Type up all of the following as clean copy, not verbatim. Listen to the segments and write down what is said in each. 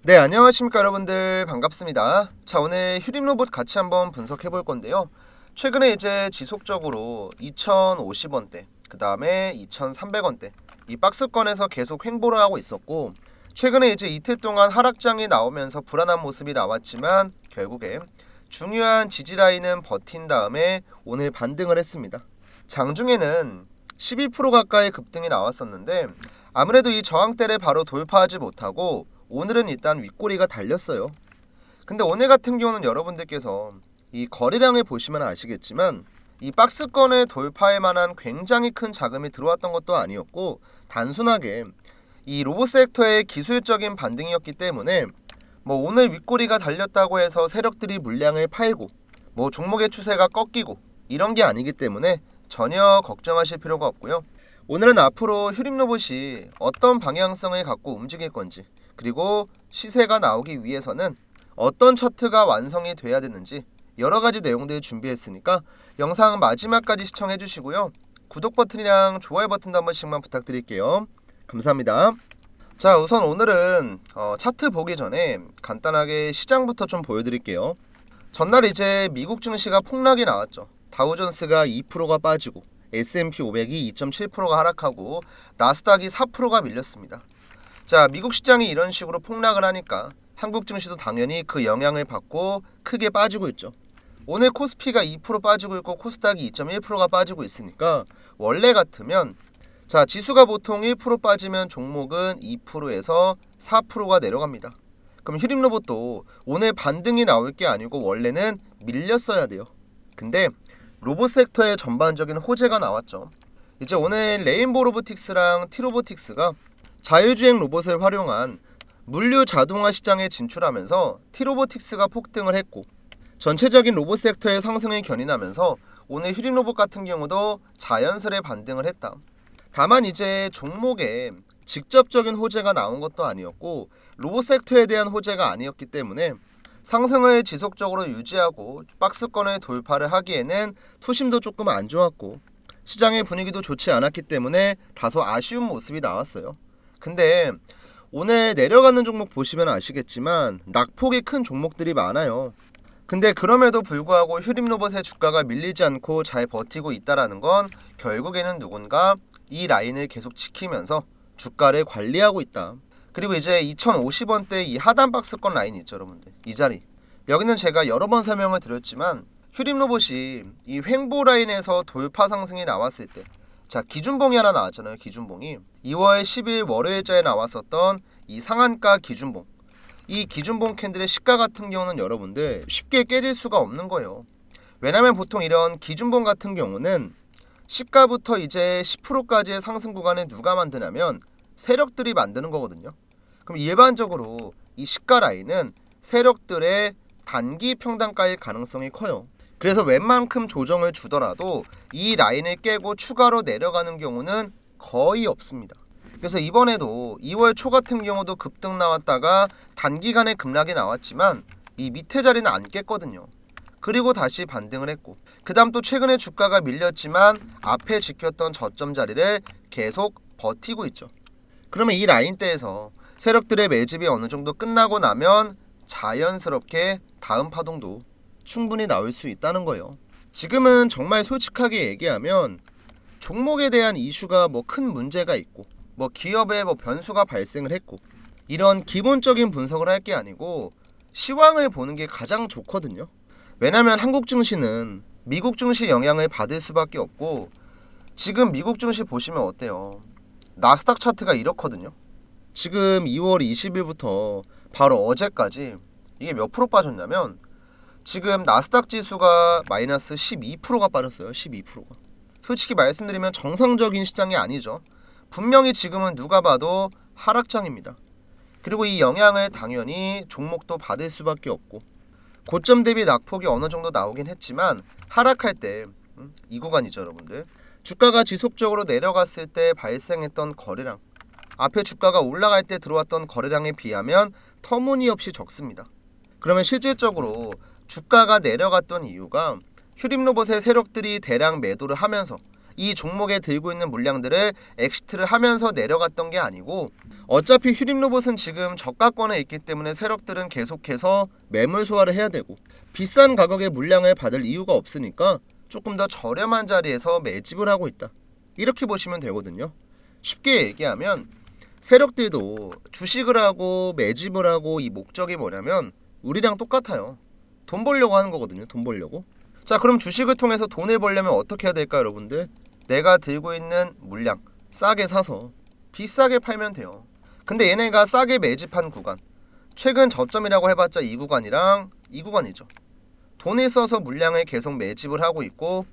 네, 안녕하십니까 여러분들, 반갑습니다. 자, 오늘 휴림 로봇 같이 한번 분석해 볼 건데요. 최근에 이제 지속적으로 2,050원대, 그 다음에 2,300원대 이 박스권에서 계속 횡보를 하고 있었고, 최근에 이제 이틀 동안 하락장이 나오면서 불안한 모습이 나왔지만 결국에 중요한 지지 라인은 버틴 다음에 오늘 반등을 했습니다. 장중에는 12% 가까이 급등이 나왔었는데, 아무래도 이 저항대를 바로 돌파하지 못하고 오늘은 일단 윗꼬리가 달렸어요. 근데 오늘 같은 경우는 여러분들께서 이 거래량을 보시면 아시겠지만 이 박스권을 돌파할 만한 굉장히 큰 자금이 들어왔던 것도 아니었고, 단순하게 이 로봇 섹터의 기술적인 반등이었기 때문에 오늘 윗꼬리가 달렸다고 해서 세력들이 물량을 팔고 종목의 추세가 꺾이고 이런 게 아니기 때문에 전혀 걱정하실 필요가 없고요. 오늘은 앞으로 휴림 로봇이 어떤 방향성을 갖고 움직일 건지, 그리고 시세가 나오기 위해서는 어떤 차트가 완성이 돼야 되는지 여러 가지 내용들 준비했으니까 영상 마지막까지 시청해 주시고요. 구독 버튼이랑 좋아요 버튼도 한 번씩만 부탁드릴게요. 감사합니다. 자, 우선 오늘은 차트 보기 전에 간단하게 시장부터 좀 보여드릴게요. 전날 이제 미국 증시가 폭락이 나왔죠. 다우존스가 2%가 빠지고 S&P 500이 2.7%가 하락하고 나스닥이 4%가 밀렸습니다. 자, 미국 시장이 이런 식으로 폭락을 하니까 한국 증시도 당연히 그 영향을 받고 크게 빠지고 있죠. 오늘 코스피가 2% 빠지고 있고 코스닥이 2.1%가 빠지고 있으니까 원래 같으면 자, 지수가 보통 1% 빠지면 종목은 2%에서 4%가 내려갑니다. 그럼 휴림 로봇도 오늘 반등이 나올 게 아니고 원래는 밀렸어야 돼요. 근데 로봇 섹터의 전반적인 호재가 나왔죠. 이제 오늘 레인보우 로보틱스랑 티로보틱스가 자율주행 로봇을 활용한 물류 자동화 시장에 진출하면서 티로보틱스가 폭등을 했고, 전체적인 로봇 섹터의 상승을 견인하면서 오늘 휴림 로봇 같은 경우도 자연스레 반등을 했다. 다만 이제 종목에 직접적인 호재가 나온 것도 아니었고 로봇 섹터에 대한 호재가 아니었기 때문에 상승을 지속적으로 유지하고 박스권을 돌파를 하기에는 투심도 조금 안 좋았고 시장의 분위기도 좋지 않았기 때문에 다소 아쉬운 모습이 나왔어요. 근데 오늘 내려가는 종목 보시면 아시겠지만 낙폭이 큰 종목들이 많아요. 근데 그럼에도 불구하고 휴림 로봇의 주가가 밀리지 않고 잘 버티고 있다라는 건 결국에는 누군가 이 라인을 계속 지키면서 주가를 관리하고 있다. 그리고 이제 2,050원대 이 하단 박스권 라인 있죠, 여러분들. 이 자리. 여기는 제가 여러 번 설명을 드렸지만 휴림 로봇이 이 횡보 라인에서 돌파 상승이 나왔을 때, 자, 기준봉이 하나 나왔잖아요. 기준봉이 2월 10일 월요일자에 나왔었던 이 상한가 기준봉. 이 기준봉 캔들의 시가 같은 경우는 여러분들 쉽게 깨질 수가 없는 거예요. 왜냐면 보통 이런 기준봉 같은 경우는 시가부터 이제 10%까지의 상승 구간을 누가 만드냐면 세력들이 만드는 거거든요. 그럼 일반적으로 이 시가 라인은 세력들의 단기 평단가일 가능성이 커요. 그래서 웬만큼 조정을 주더라도 이 라인을 깨고 추가로 내려가는 경우는 거의 없습니다. 그래서 이번에도 2월 초 같은 경우도 급등 나왔다가 단기간에 급락이 나왔지만 이 밑에 자리는 안 깼거든요. 그리고 다시 반등을 했고, 그 다음 또 최근에 주가가 밀렸지만 앞에 지켰던 저점 자리를 계속 버티고 있죠. 그러면 이 라인대에서 세력들의 매집이 어느 정도 끝나고 나면 자연스럽게 다음 파동도 충분히 나올 수 있다는 거예요. 지금은 정말 솔직하게 얘기하면 종목에 대한 이슈가 큰 문제가 있고 기업에 변수가 발생을 했고 이런 기본적인 분석을 할 게 아니고 시황을 보는 게 가장 좋거든요. 왜냐면 한국 증시는 미국 증시 영향을 받을 수밖에 없고, 지금 미국 증시 보시면 어때요? 나스닥 차트가 이렇거든요. 지금 2월 20일부터 바로 어제까지 이게 몇 프로 빠졌냐면 지금 나스닥 지수가 마이너스 12%가 빠졌어요. 12%가. 솔직히 말씀드리면 정상적인 시장이 아니죠. 분명히 지금은 누가 봐도 하락장입니다. 그리고 이 영향을 당연히 종목도 받을 수밖에 없고, 고점 대비 낙폭이 어느 정도 나오긴 했지만 하락할 때 이 구간이죠, 여러분들. 주가가 지속적으로 내려갔을 때 발생했던 거래량, 앞에 주가가 올라갈 때 들어왔던 거래량에 비하면 터무니없이 적습니다. 그러면 실질적으로 주가가 내려갔던 이유가 휴림 로봇의 세력들이 대량 매도를 하면서 이 종목에 들고 있는 물량들을 엑시트를 하면서 내려갔던 게 아니고 어차피 휴림로봇은 지금 저가권에 있기 때문에 세력들은 계속해서 매물 소화를 해야 되고 비싼 가격의 물량을 받을 이유가 없으니까 조금 더 저렴한 자리에서 매집을 하고 있다. 이렇게 보시면 되거든요. 쉽게 얘기하면 세력들도 주식을 하고 매집을 하고 이 목적이 뭐냐면 우리랑 똑같아요. 돈 벌려고 하는 거거든요. 돈 벌려고. 자, 그럼 주식을 통해서 돈을 벌려면 어떻게 해야 될까요, 여러분들? 내가 들고 있는 물량 싸게 사서 비싸게 팔면 돼요. 근데 얘네가 싸게 매집한 구간, 최근 저점이라고 해봤자 이 구간이랑 이 구간이죠. 돈을 써서 물량을 계속 매집을 하고 있고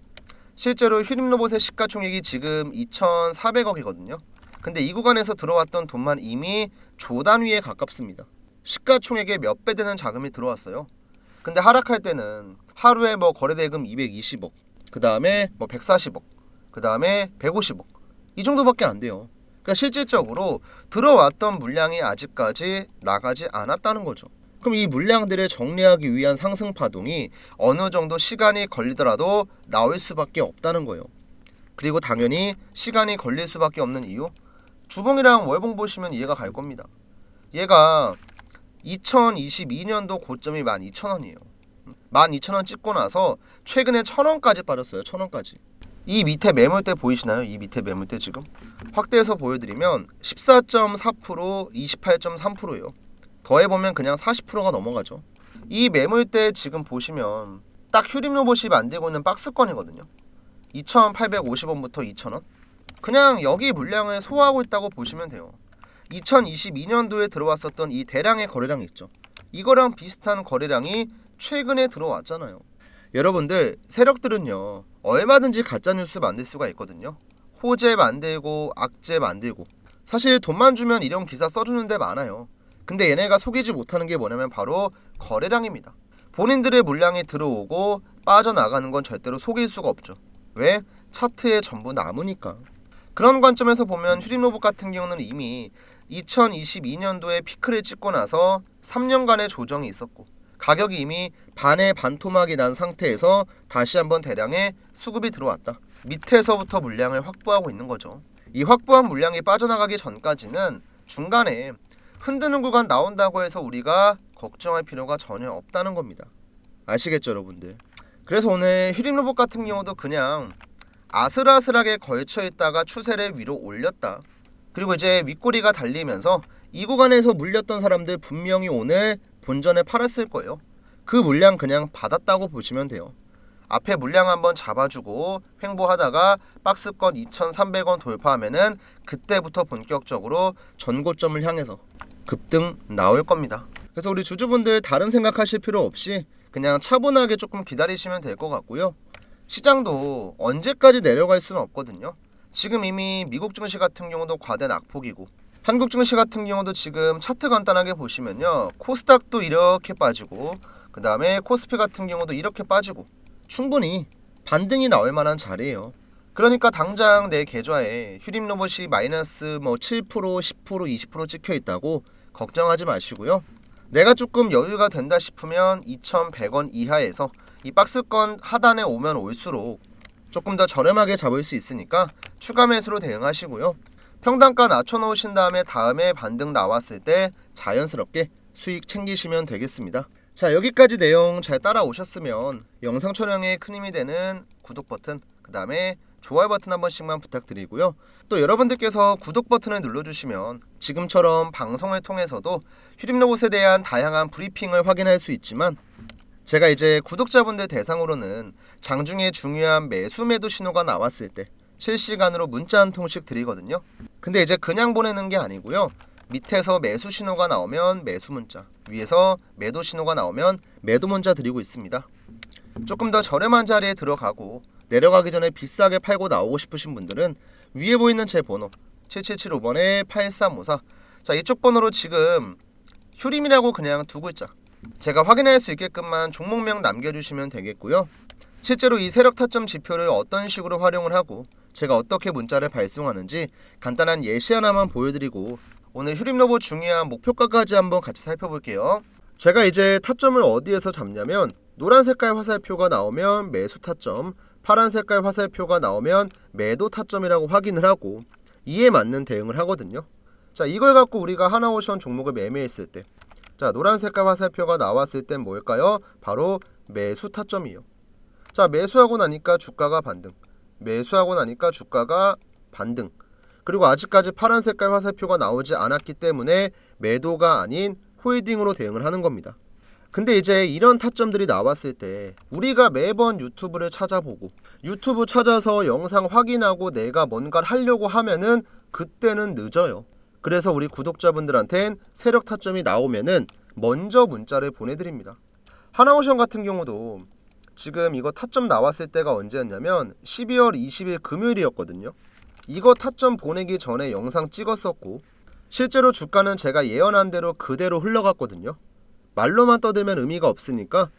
실제로 휴림로봇의 시가총액이 지금 2,400억이거든요. 근데 이 구간에서 들어왔던 돈만 이미 조단위에 가깝습니다. 시가총액의 몇 배 되는 자금이 들어왔어요. 근데 하락할 때는 하루에 뭐 거래대금 220억, 그 다음에 뭐 140억, 그 다음에 150억 이 정도밖에 안 돼요. 그러니까 실질적으로 들어왔던 물량이 아직까지 나가지 않았다는 거죠. 그럼 이 물량들을 정리하기 위한 상승 파동이 어느 정도 시간이 걸리더라도 나올 수밖에 없다는 거예요. 그리고 당연히 시간이 걸릴 수밖에 없는 이유, 주봉이랑 월봉 보시면 이해가 갈 겁니다. 얘가 2022년도 고점이 12,000원이에요. 12,000원 찍고 나서 최근에 1,000원까지 빠졌어요. 1,000원까지. 이 밑에 매물대 보이시나요? 이 밑에 매물대 지금 확대해서 보여드리면 14.4%, 28.3%예요. 더해보면 그냥 40%가 넘어가죠. 이 매물대 지금 보시면 딱 휴림로봇이 만들고 있는 박스권이거든요. 2,850원부터 2,000원. 그냥 여기 물량을 소화하고 있다고 보시면 돼요. 2022년도에 들어왔었던 이 대량의 거래량 있죠. 이거랑 비슷한 거래량이 최근에 들어왔잖아요. 여러분들 세력들은요 얼마든지 가짜뉴스 만들 수가 있거든요. 호재 만들고 악재 만들고 사실 돈만 주면 이런 기사 써주는 데 많아요. 근데 얘네가 속이지 못하는 게 뭐냐면 바로 거래량입니다. 본인들의 물량이 들어오고 빠져나가는 건 절대로 속일 수가 없죠. 왜? 차트에 전부 남으니까. 그런 관점에서 보면 휴림로봇 같은 경우는 이미 2022년도에 피크를 찍고 나서 3년간의 조정이 있었고 가격이 이미 반의 반토막이 난 상태에서 다시 한번 대량의 수급이 들어왔다. 밑에서부터 물량을 확보하고 있는 거죠. 이 확보한 물량이 빠져나가기 전까지는 중간에 흔드는 구간 나온다고 해서 우리가 걱정할 필요가 전혀 없다는 겁니다. 아시겠죠, 여러분들? 그래서 오늘 휴림로봇 같은 경우도 그냥 아슬아슬하게 걸쳐 있다가 추세를 위로 올렸다. 그리고 이제 윗꼬리가 달리면서 이 구간에서 물렸던 사람들 분명히 오늘 본전에 팔았을 거예요. 그 물량 그냥 받았다고 보시면 돼요. 앞에 물량 한번 잡아주고 횡보하다가 박스권 2,300원 돌파하면은 그때부터 본격적으로 전고점을 향해서 급등 나올 겁니다. 그래서 우리 주주분들 다른 생각하실 필요 없이 그냥 차분하게 조금 기다리시면 될 것 같고요. 시장도 언제까지 내려갈 수는 없거든요. 지금 이미 미국 증시 같은 경우도 과대 낙폭이고 한국 증시 같은 경우도 지금 차트 간단하게 보시면요. 코스닥도 이렇게 빠지고 그 다음에 코스피 같은 경우도 이렇게 빠지고 충분히 반등이 나올 만한 자리예요. 그러니까 당장 내 계좌에 휴림로봇이 마이너스 7%, 10%, 20% 찍혀 있다고 걱정하지 마시고요. 내가 조금 여유가 된다 싶으면 2,100원 이하에서 이 박스권 하단에 오면 올수록 조금 더 저렴하게 잡을 수 있으니까 추가 매수로 대응하시고요. 평단가 낮춰놓으신 다음에 반등 나왔을 때 자연스럽게 수익 챙기시면 되겠습니다. 자, 여기까지 내용 잘 따라오셨으면 영상 촬영에 큰 힘이 되는 구독 버튼, 그 다음에 좋아요 버튼 한 번씩만 부탁드리고요. 또 여러분들께서 구독 버튼을 눌러주시면 지금처럼 방송을 통해서도 휴림로봇에 대한 다양한 브리핑을 확인할 수 있지만 제가 이제 구독자분들 대상으로는 장중에 중요한 매수 매도 신호가 나왔을 때 실시간으로 문자 한 통씩 드리거든요. 근데 이제 그냥 보내는 게 아니고요. 밑에서 매수 신호가 나오면 매수 문자, 위에서 매도 신호가 나오면 매도 문자 드리고 있습니다. 조금 더 저렴한 자리에 들어가고 내려가기 전에 비싸게 팔고 나오고 싶으신 분들은 위에 보이는 제 번호 7775번에 8354, 자, 이쪽 번호로 지금 휴림이라고 그냥 두 글자 제가 확인할 수 있게끔만 종목명 남겨주시면 되겠고요. 실제로 이 세력 타점 지표를 어떤 식으로 활용을 하고 제가 어떻게 문자를 발송하는지 간단한 예시 하나만 보여드리고 오늘 휴림로봇 중요한 목표가까지 한번 같이 살펴볼게요. 제가 이제 타점을 어디에서 잡냐면 노란 색깔 화살표가 나오면 매수 타점, 파란 색깔 화살표가 나오면 매도 타점이라고 확인을 하고 이에 맞는 대응을 하거든요. 자, 이걸 갖고 우리가 하나오션 종목을 매매했을 때, 자, 노란 색깔 화살표가 나왔을 땐 뭘까요? 바로 매수 타점이에요. 자, 매수하고 나니까 주가가 반등, 매수하고 나니까 주가가 반등. 그리고 아직까지 파란 색깔 화살표가 나오지 않았기 때문에 매도가 아닌 홀딩으로 대응을 하는 겁니다. 근데 이제 이런 타점들이 나왔을 때 우리가 매번 유튜브를 찾아보고 유튜브 찾아서 영상 확인하고 내가 뭔가를 하려고 하면은 그때는 늦어요. 그래서 우리 구독자분들한텐 세력 타점이 나오면은 먼저 문자를 보내드립니다. 하나오션 같은 경우도 지금 이거 타점 나왔을 때가 언제였냐면 12월 20일 금요일이었거든요. 이거 타점 보내기 전에 영상 찍었었고 실제로 주가는 제가 예언한 대로 그대로 흘러갔거든요. 말로만 떠들면 의미가 없으니까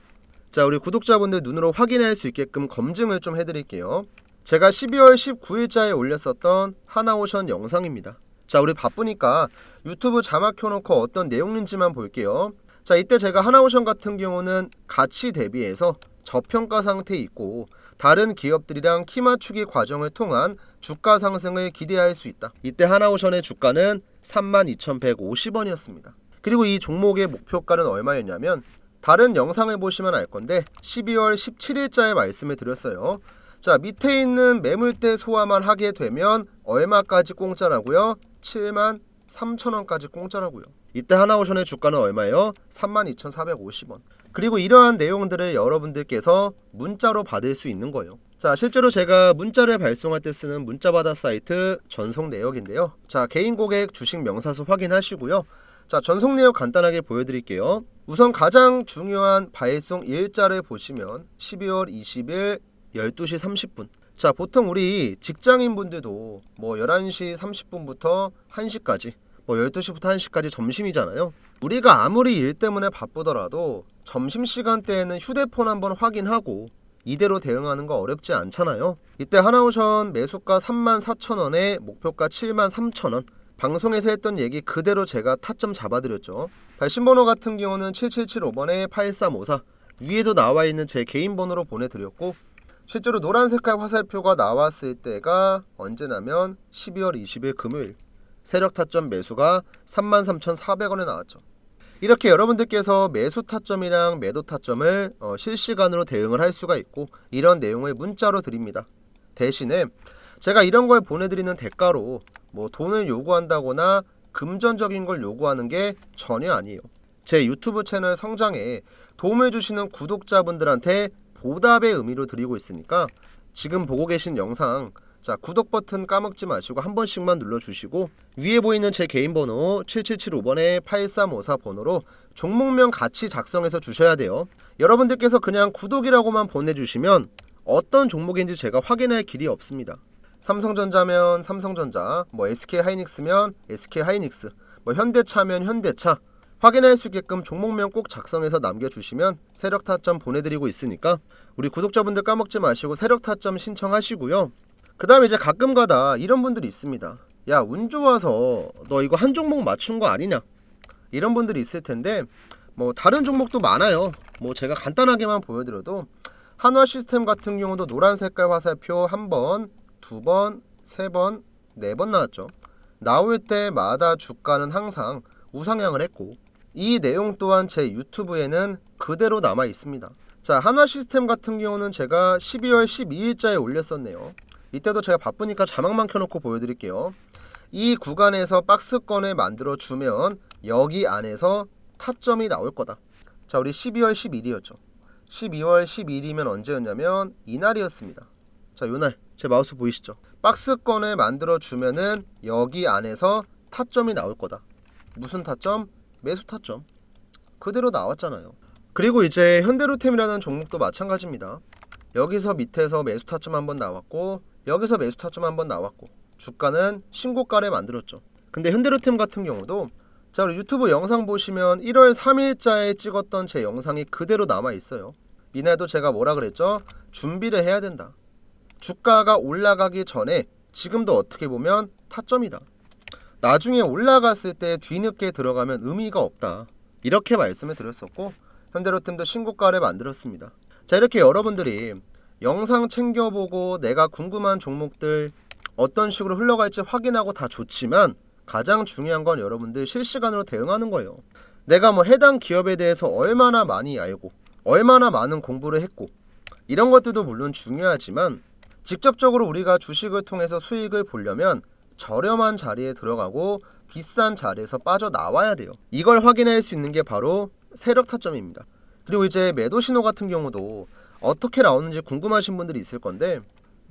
자, 우리 구독자분들 눈으로 확인할 수 있게끔 검증을 좀 해드릴게요. 제가 12월 19일자에 올렸었던 하나오션 영상입니다. 자, 우리 바쁘니까 유튜브 자막 켜놓고 어떤 내용인지만 볼게요. 자, 이때 제가 하나오션 같은 경우는 가치 대비해서 저평가 상태에 있고 다른 기업들이랑 키 맞추기 과정을 통한 주가 상승을 기대할 수 있다. 이때 하나오션의 주가는 32,150원이었습니다. 그리고 이 종목의 목표가는 얼마였냐면 다른 영상을 보시면 알 건데 12월 17일자에 말씀을 드렸어요. 자, 밑에 있는 매물대 소화만 하게 되면 얼마까지 공짜라고요? 73,000원까지 공짜라고요. 이때 하나오션의 주가는 얼마예요? 32,450원. 그리고 이러한 내용들을 여러분들께서 문자로 받을 수 있는 거예요. 자, 실제로 제가 문자를 발송할 때 쓰는 문자받아 사이트 전송 내역인데요. 자, 개인 고객 주식 명사수 확인하시고요. 자, 전송 내역 간단하게 보여드릴게요. 우선 가장 중요한 발송 일자를 보시면 12월 20일 12시 30분. 자, 보통 우리 직장인분들도 뭐 11시 30분부터 1시까지 뭐 12시부터 1시까지 점심이잖아요. 우리가 아무리 일 때문에 바쁘더라도 점심시간대에는 휴대폰 한번 확인하고 이대로 대응하는 거 어렵지 않잖아요. 이때 하나오션 매수가 34,000원에 목표가 73,000원. 방송에서 했던 얘기 그대로 제가 타점 잡아드렸죠. 발신번호 같은 경우는 7775번에 8354. 위에도 나와있는 제 개인 번호로 보내드렸고 실제로 노란 색깔 화살표가 나왔을 때가 언제냐면 12월 20일 금요일 세력 타점 매수가 33,400원에 나왔죠. 이렇게 여러분들께서 매수 타점이랑 매도 타점을 실시간으로 대응을 할 수가 있고 이런 내용을 문자로 드립니다. 대신에 제가 이런 걸 보내드리는 대가로 뭐 돈을 요구한다거나 금전적인 걸 요구하는 게 전혀 아니에요. 제 유튜브 채널 성장에 도움을 주시는 구독자분들한테 보답의 의미로 드리고 있으니까 지금 보고 계신 영상 자, 구독 버튼 까먹지 마시고 한 번씩만 눌러주시고 위에 보이는 제 개인 번호 7775번에 8354 번호로 종목명 같이 작성해서 주셔야 돼요. 여러분들께서 그냥 구독이라고만 보내주시면 어떤 종목인지 제가 확인할 길이 없습니다. 삼성전자면 삼성전자, 뭐 SK하이닉스면 SK하이닉스, 뭐 현대차면 현대차 확인할 수 있게끔 종목명 꼭 작성해서 남겨주시면 세력 타점 보내드리고 있으니까 우리 구독자분들 까먹지 마시고 세력 타점 신청하시고요. 그 다음에 이제 가끔가다 이런 분들이 있습니다. 야, 운 좋아서 너 이거 한 종목 맞춘 거 아니냐? 이런 분들이 있을 텐데 뭐 다른 종목도 많아요. 뭐 제가 간단하게만 보여드려도 한화시스템 같은 경우도 노란 색깔 화살표 1번, 2번, 3번, 4번 나왔죠. 나올 때마다 주가는 항상 우상향을 했고 이 내용 또한 제 유튜브에는 그대로 남아 있습니다. 자, 한화시스템 같은 경우는 제가 12월 12일자에 올렸었네요. 이때도 제가 바쁘니까 자막만 켜놓고 보여드릴게요. 이 구간에서 박스권을 만들어 주면 여기 안에서 타점이 나올 거다. 자, 우리 12월 10일이었죠. 12월 10일이면 언제였냐면 이날이었습니다. 자, 요날 제 마우스 보이시죠? 박스권을 만들어 주면은 여기 안에서 타점이 나올 거다. 무슨 타점? 매수 타점. 그대로 나왔잖아요. 그리고 이제 현대로템이라는 종목도 마찬가지입니다. 여기서 밑에서 매수 타점 한번 나왔고 여기서 매수 타점 한번 나왔고 주가는 신고가를 만들었죠. 근데 현대로템 같은 경우도 자, 우리 유튜브 영상 보시면 1월 3일자에 찍었던 제 영상이 그대로 남아 있어요. 이날도 제가 뭐라 그랬죠? 준비를 해야 된다. 주가가 올라가기 전에 지금도 어떻게 보면 타점이다. 나중에 올라갔을 때 뒤늦게 들어가면 의미가 없다. 이렇게 말씀을 드렸었고 현대로템도 신고가를 만들었습니다. 자, 이렇게 여러분들이 영상 챙겨보고 내가 궁금한 종목들 어떤 식으로 흘러갈지 확인하고 다 좋지만 가장 중요한 건 여러분들 실시간으로 대응하는 거예요. 내가 뭐 해당 기업에 대해서 얼마나 많이 알고 얼마나 많은 공부를 했고 이런 것들도 물론 중요하지만 직접적으로 우리가 주식을 통해서 수익을 보려면 저렴한 자리에 들어가고 비싼 자리에서 빠져나와야 돼요. 이걸 확인할 수 있는 게 바로 세력 타점입니다. 그리고 이제 매도 신호 같은 경우도 어떻게 나오는지 궁금하신 분들이 있을 건데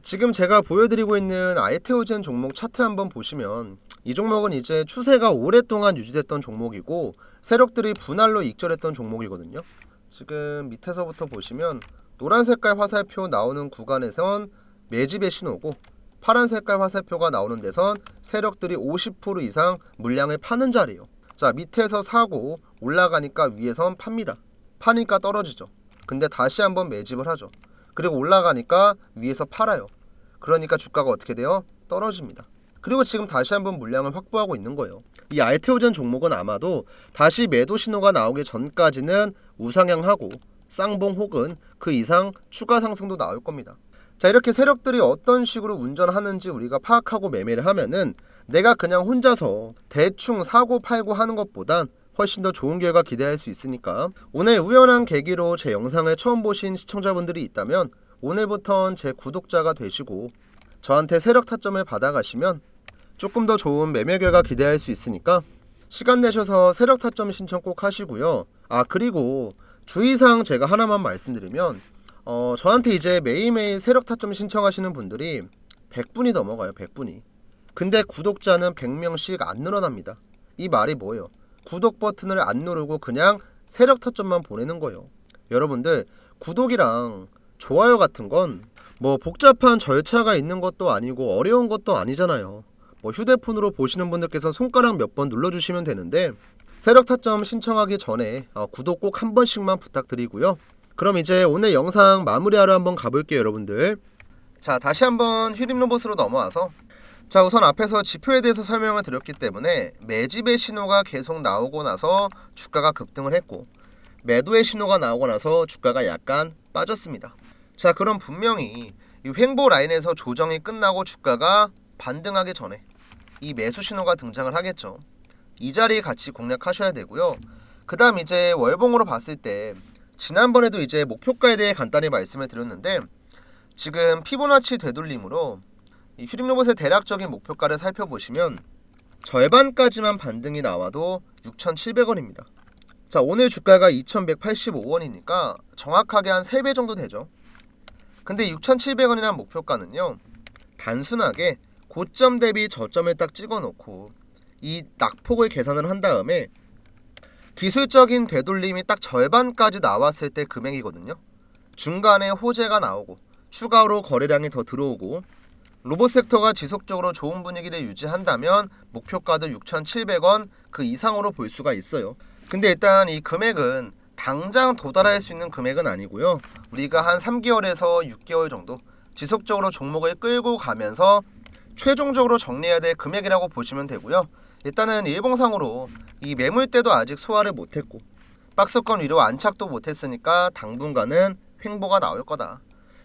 지금 제가 보여드리고 있는 아이테오젠 종목 차트 한번 보시면 이 종목은 이제 추세가 오랫동안 유지됐던 종목이고 세력들이 분할로 익절했던 종목이거든요. 지금 밑에서부터 보시면 노란 색깔 화살표 나오는 구간에선 매집의 신호고 파란 색깔 화살표가 나오는 데선 세력들이 50% 이상 물량을 파는 자리예요. 자, 밑에서 사고 올라가니까 위에선 팝니다. 파니까 떨어지죠. 근데 다시 한번 매집을 하죠. 그리고 올라가니까 위에서 팔아요. 그러니까 주가가 어떻게 돼요? 떨어집니다. 그리고 지금 다시 한번 물량을 확보하고 있는 거예요. 이 알테오젠 종목은 아마도 다시 매도 신호가 나오기 전까지는 우상향하고 쌍봉 혹은 그 이상 추가 상승도 나올 겁니다. 자, 이렇게 세력들이 어떤 식으로 운전하는지 우리가 파악하고 매매를 하면은 내가 그냥 혼자서 대충 사고 팔고 하는 것보단 훨씬 더 좋은 결과 기대할 수 있으니까 오늘 우연한 계기로 제 영상을 처음 보신 시청자분들이 있다면 오늘부턴 제 구독자가 되시고 저한테 세력 타점을 받아가시면 조금 더 좋은 매매 결과 기대할 수 있으니까 시간 내셔서 세력 타점 신청 꼭 하시고요. 그리고 주의사항 제가 하나만 말씀드리면 저한테 이제 매일매일 세력 타점 신청하시는 분들이 100분이 넘어가요. 100분이. 근데 구독자는 100명씩 안 늘어납니다. 이 말이 뭐예요? 구독 버튼을 안 누르고 그냥 세력 타점만 보내는 거예요. 여러분들 구독이랑 좋아요 같은 건 뭐 복잡한 절차가 있는 것도 아니고 어려운 것도 아니잖아요. 뭐 휴대폰으로 보시는 분들께서 손가락 몇 번 눌러주시면 되는데 세력 타점 신청하기 전에 구독 꼭 한 번씩만 부탁드리고요. 그럼 이제 오늘 영상 마무리하러 한번 가볼게요, 여러분들. 자, 다시 한번 휴림로봇으로 넘어와서 자, 우선 앞에서 지표에 대해서 설명을 드렸기 때문에 매집의 신호가 계속 나오고 나서 주가가 급등을 했고 매도의 신호가 나오고 나서 주가가 약간 빠졌습니다. 자, 그럼 분명히 이 횡보 라인에서 조정이 끝나고 주가가 반등하기 전에 이 매수 신호가 등장을 하겠죠. 이 자리 같이 공략하셔야 되고요. 그 다음 이제 월봉으로 봤을 때 지난번에도 이제 목표가에 대해 간단히 말씀을 드렸는데 지금 피보나치 되돌림으로 이 휴림로봇의 대략적인 목표가를 살펴보시면 절반까지만 반등이 나와도 6,700원입니다. 자, 오늘 주가가 2,185원이니까 정확하게 한 3배 정도 되죠. 근데 6,700원이라는 목표가는요, 단순하게 고점 대비 저점을 딱 찍어놓고 이 낙폭을 계산을 한 다음에 기술적인 되돌림이 딱 절반까지 나왔을 때 금액이거든요. 중간에 호재가 나오고 추가로 거래량이 더 들어오고 로봇 섹터가 지속적으로 좋은 분위기를 유지한다면 목표가도 6,700원 그 이상으로 볼 수가 있어요. 근데 일단 이 금액은 당장 도달할 수 있는 금액은 아니고요. 우리가 한 3개월에서 6개월 정도 지속적으로 종목을 끌고 가면서 최종적으로 정리해야 될 금액이라고 보시면 되고요. 일단은 일봉상으로 이 매물대도 아직 소화를 못했고 박스권 위로 안착도 못했으니까 당분간은 횡보가 나올 거다.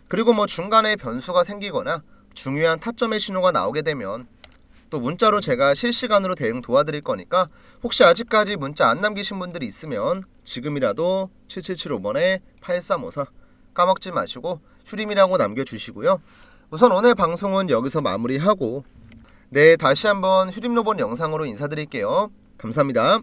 그리고 뭐 중간에 변수가 생기거나 중요한 타점의 신호가 나오게 되면 또 문자로 제가 실시간으로 대응 도와드릴 거니까 혹시 아직까지 문자 안 남기신 분들이 있으면 지금이라도 7775번에 8354 까먹지 마시고 휴림이라고 남겨주시고요. 우선 오늘 방송은 여기서 마무리하고 내일 다시 한번 휴림로봇 영상으로 인사드릴게요. 감사합니다.